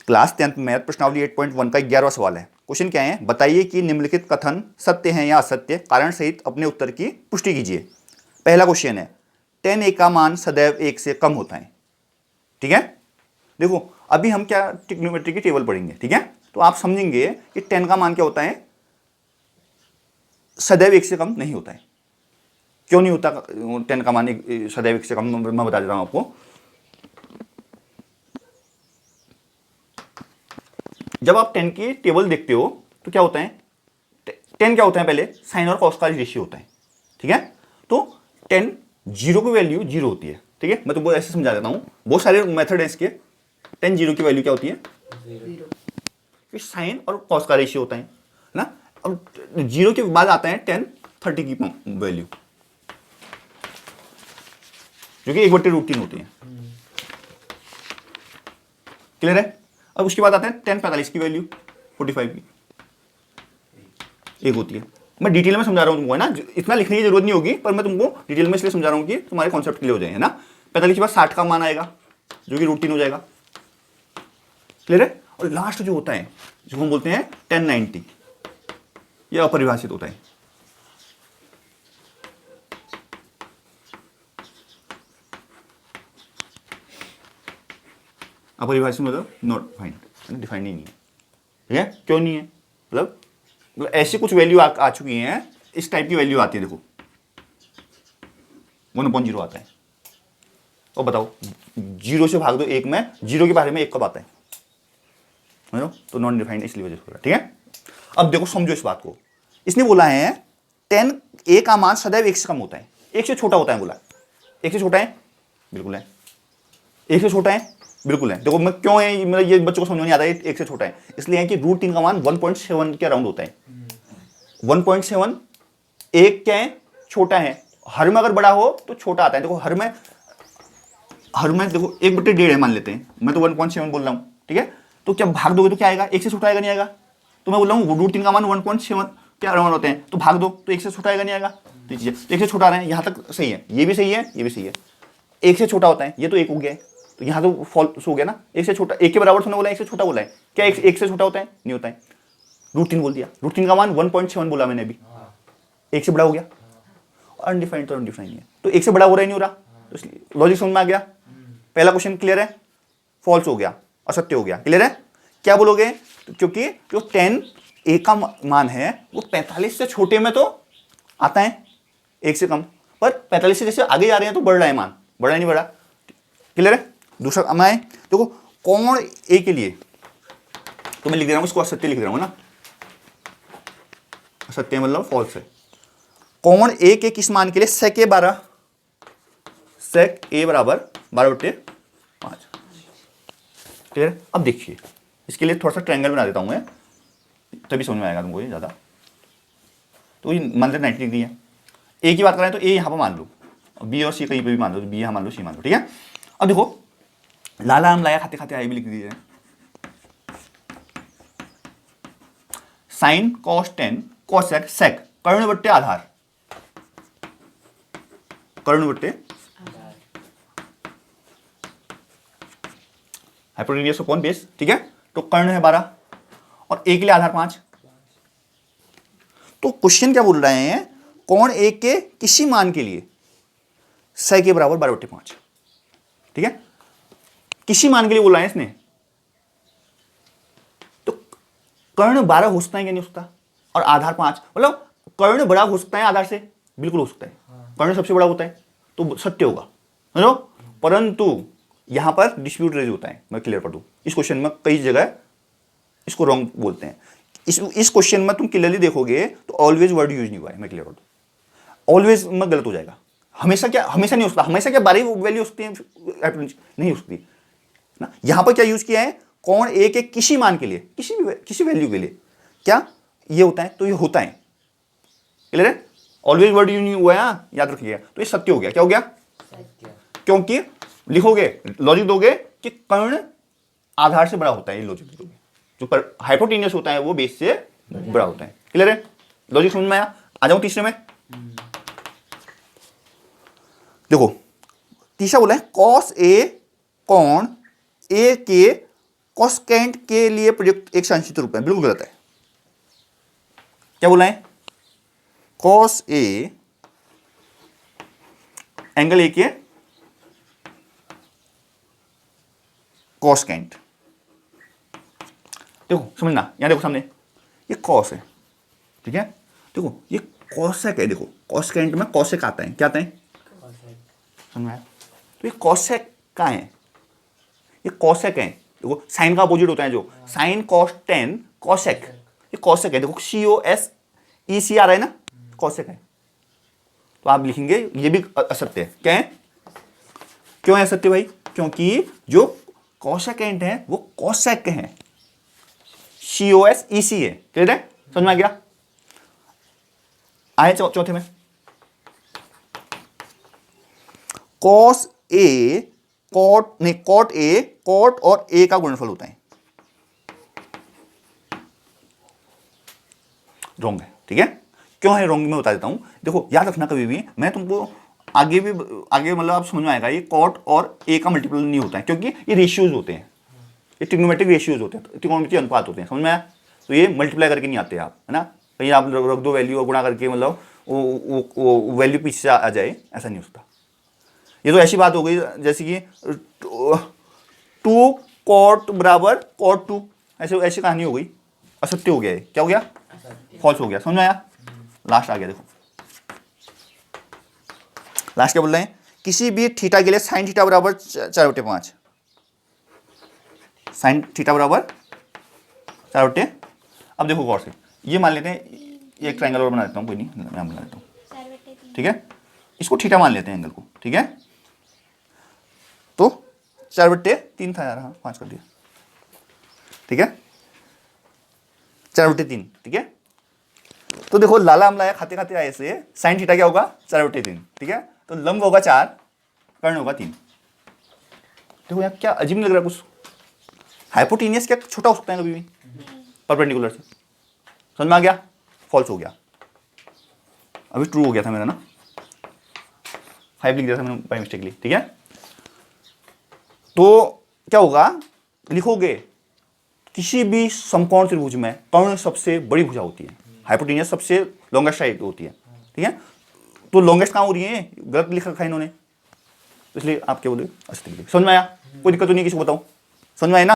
Class 10th math प्रश्नावली 8.1 का 11वां सवाल है। क्वेश्चन क्या है, बताइए कि निम्नलिखित कथन सत्य हैं या असत्य, कारण सहित अपने उत्तर की पुष्टि कीजिए। पहला क्वेश्चन है, tan a का मान सदैव 1 से कम होता है। ठीक है, देखो अभी हम क्या ट्रिग्नोमेट्री की टेबल पढ़ेंगे। ठीक है, तो आप समझेंगे कि tan का मान क्या होता है, सदैव 1 से कम नहीं होता है। क्यों नहीं होता tan का मान सदैव 1 से कम, मैं बता देता हूं आपको। जब आप tan की टेबल देखते हो तो क्या होता है, tan क्या होता है, पहले साइन और कॉस का रेशियो होता है। ठीक है, तो tan 0 की वैल्यू 0 होती है। ठीक है, मैं तुमको ऐसे समझा देता हूं, बहुत सारे मेथड है इसके। tan 0 की वैल्यू क्या होती है, 0। फिर साइन और कॉस का रेशियो होता है ना। अब 0 के बाद आता है tan 30 की वैल्यू, जो कि 1/√3 होती है। क्लियर है। अब उसके बाद आता है tan 45 की वैल्यू 45 की एक होती है। मैं डिटेल में समझा रहा हूं तुमको, है ना, इतना लिखने की जरूरत नहीं होगी, पर मैं तुमको डिटेल में इसलिए समझा रहा हूं कि तुम्हारे कॉन्सेप्ट क्लियर हो जाए, है ना। 45 के बाद 60 का मान आएगा, जो कि √3 हो जाएगा। क्लियर है। और लास्ट जो होता है, जो हम बोलते हैं tan 90, यह अपरिभाषित होता है। अपरिभाषित मतलब नॉट फाइंड, डिफाइंड ही नहीं है। ठीक है, क्यों नहीं है, मतलब ऐसी कुछ वैल्यू आ चुकी हैं, इस टाइप की वैल्यू आती है। देखो 1/0 आता है, और बताओ 0 से भाग दो 1 में, 0 के बारे में 1 कब आता है, तो नॉन डिफाइंड इसलिए वजह से हो रहा है। ठीक है, अब देखो समझो इस बात को। इसने बोला है tan a का मान सदैव 1 से कम होता है, 1 से छोटा होता है। बोला 1 से छोटा है, बिल्कुल है। 1 से छोटा है, बिल्कुल है। देखो मैं क्यों है, मतलब ये बच्चों को समझ नहीं आता है 1 से छोटा है, इसलिए है कि √3 का मान 1.7 के अराउंड होता है। 1.7 एक क्या है, छोटा है। हर में अगर बड़ा हो तो छोटा आता है। देखो हर में देखो 1/1.5 है मान लेते हैं, मैं तो 1.7 बोल रहा हूं। ठीक है, तो क्या भाग दोगे तो क्या आएगा, 1 से छोटा आएगा, नहीं आएगा। तो मैं बोल रहा हूँ √3 का मान 1.7 के अराउंड होते हैं, तो भाग दो तो 1 से छोटा आएगा, नहीं आएगा। तो 1 से छोटा आ रहा है, यहां तक सही है, ये भी सही है, ये भी सही है। 1 से छोटा होता है, ये तो 1 हो गया है, तो यहां तो फॉल्स हो गया ना। 1 से छोटा, 1 के बराबर थोड़ा बोला, 1 से छोटा बोला है क्या, 1 से छोटा होता है, नहीं होता है। √3 बोल दिया, √3 का मान 1.7 बोला मैंने अभी, 1 से बड़ा हो गया। अनडिफाइंड तो अनडिफाइंड है, तो 1 से बड़ा हो रहा ही नहीं हो रहा, तो इसलिए लॉजिक समझ में आ गया। पहला क्वेश्चन क्लियर है, फॉल्स हो गया, असत्य हो गया। क्लियर है, क्या बोलोगे, तो क्योंकि जो tan a का मान है वो 45 से छोटे में तो आता है 1 से कम, पर 45 से जैसे आगे जा रहे हैं तो बढ़ रहा है मान, बढ़ा नहीं बढ़ा। क्लियर है। दूसरा मैं देखो कोण a के लिए तो मैं लिख दे रहा हूं, इसको असत्य लिख दे रहा हूं ना, असत्य मतलब फॉल्स है। कोण a के किस मान के लिए, sec a 12, sec a बराबर 12/5। क्लियर। अब देखिए इसके लिए थोड़ा सा ट्रायंगल बना देता हूं मैं, तभी समझ में आएगा तुमको ये ज्यादा। तो ये मान लो 90 डिग्री है। ए की बात करें तो ए यहां पर मान लो, बी और सी कहीं पे भी मान लो, बी यहां मान लो, सी मान लो। ठीक है, अब देखो लाला आम लाया खाते खाते आए भी लिख दीजिए। Sine cos tan cosec sec, कर्ण बट्टे आधार, कर्ण बट्टे हाइपोटेन्यूज अपॉन बेस। ठीक है, तो कर्ण है 12 और ए के लिए आधार 5। तो क्वेश्चन क्या बोल रहे हैं, कोण ए के किसी मान के लिए sec के बराबर 12/5। ठीक है, किसी मान के लिए बोल रहा है इसने, तो कर्ण 12 हो सकता है क्या, नहीं हो सकता, और आधार 5, मतलब कर्ण बड़ा हो सकता है आधार से, बिल्कुल हो सकता है। कर्ण सबसे बड़ा होता है तो सत्य होगा, है ना। परंतु यहां पर डिस्प्यूट रेज होता है, मैं क्लियर कर दूं। इस क्वेश्चन में कई जगह इसको रॉन्ग बोलते हैं। इस क्वेश्चन में तुम क्लियरली देखोगे तो ऑलवेज वर्ड यूज नहीं हुआ है, मैं क्लियर कर दूं। ऑलवेज में गलत हो जाएगा, हमेशा क्या, हमेशा नहीं हो सकता, हमेशा क्या 12 वैल्यू हो सकती है, नहीं हो सकती ना। यहां पर क्या यूज किया है, कोण ए के किसी मान के लिए, किसी वैल्यू के लिए क्या ये होता है, तो ये होता है। क्लियर है, ऑलवेज वर्ड यूज नहीं हुआ है, याद रखिएगा। तो ये सत्य हो गया, क्या हो गया, क्योंकि लिखोगे, लॉजिक दोगे कि कर्ण आधार से बड़ा होता है, ये लॉजिक दोगे। जो पर हाइपोटेन्यूस होता है वो बेस से बड़ा होता है। क्लियर है, लॉजिक समझ में आया। आ जाऊं तीसरे में, देखो तीसरा बोला है कॉस ए कोण ए के कॉसेकेंट के लिए प्रोजेक्ट एक संक्षिप्त रूप है, बिल्कुल गलत है। क्या बोला है? कॉस ए एंगल ए के कॉसेकेंट। देखो समझना, यहां देखो सामने ये कॉस है, ठीक है। देखो ये कॉसेक है, देखो कॉसेकेंट में कॉसेक आता है, क्या आता है? समझ में आया? तो ये कॉसेक का है, ये कॉसेक है। देखो साइन का अपोजिट होता है जो, साइन कॉस टेन कॉसेक, ये कॉसेक है। देखो COSEC आ रहा है ना, कॉसेक है। तो आप लिखेंगे ये भी असत्य है। क्या है? क्यों है असत्य भाई? क्योंकि जो कॉसेकेंट है वो कॉसेक है, COSEC है। क्लियर है? समझ में आ गया? आए चौथे में, कॉस ए कॉट नहीं, कॉट ए कॉट और ए का गुणनफल होता है। रॉन्ग है, ठीक है। क्यों है रॉन्ग मैं बता देता हूं। देखो याद रखना, कभी भी मैं तुमको आगे मतलब आप समझ में आएगा, ये कॉट और ए का मल्टीपल नहीं होता है, क्योंकि ये रेशियोज होते हैं, ये ट्रिग्नोमेट्रिक रेशियोज होते हैं, त्रिकोणमितीय अनुपात होते हैं। समझ में आया? तो ये मल्टीप्लाई करके नहीं आते आप, है ना। कहीं आप रख दो वैल्यू और गुणा करके मतलब वो वैल्यू पीछे से आ जाए, ऐसा नहीं हो सकता। ये तो ऐसी बात हो गई जैसे कि 2 कॉट बराबर कॉट 2, ऐसी कहानी हो गई, असत्य हो गया है। क्या हो गया? फॉल्स हो गया। समझ में आया? लास्ट आ गया, देखो लास्ट क्या बोल रहे हैं? किसी भी थीटा के लिए साइन थीटा बराबर 4/5, साइन थीटा बराबर 4/। अब देखो गौर से, ये मान लेते हैं, ये एक ट्रायंगल और बना देता हूँ, कोई नहीं मैं बना देता हूँ, ठीक है। इसको थीटा मान लेते हैं एंगल को, ठीक है। तो 4/3 था यार, हाँ 5 कर दिया, ठीक है। 4/3, ठीक है। तो देखो लाला अमलाया खाते खाते आए से साइन थीटा क्या होगा? 4/3, ठीक है। तो लंब होगा 4, कर्ण होगा 3। देखो यार क्या अजीब लग रहा है कुछ। हाइपोटेनियस क्या छोटा हो सकता है कभी भी परपेंडिकुलर से? समझ में आ गया? फॉल्स हो गया। अभी ट्रू हो गया था मेरा ना, 5 लिख दिया था मैंने बाय मिस्टेकली, ठीक है। तो क्या होगा? लिखोगे किसी भी समकोण त्रिभुज में कर्ण सबसे बड़ी भुजा होती है, हाइपोटेनियस सबसे लॉन्गेस्ट साइड होती है, ठीक है। तो लॉन्गेस्ट कहाँ हो रही है? गलत लिख रखा है इन्होंने, इसलिए आप क्या बोले? समझ में आया? कोई दिक्कत तो नहीं, किसी को बताऊं? समझ में आया ना?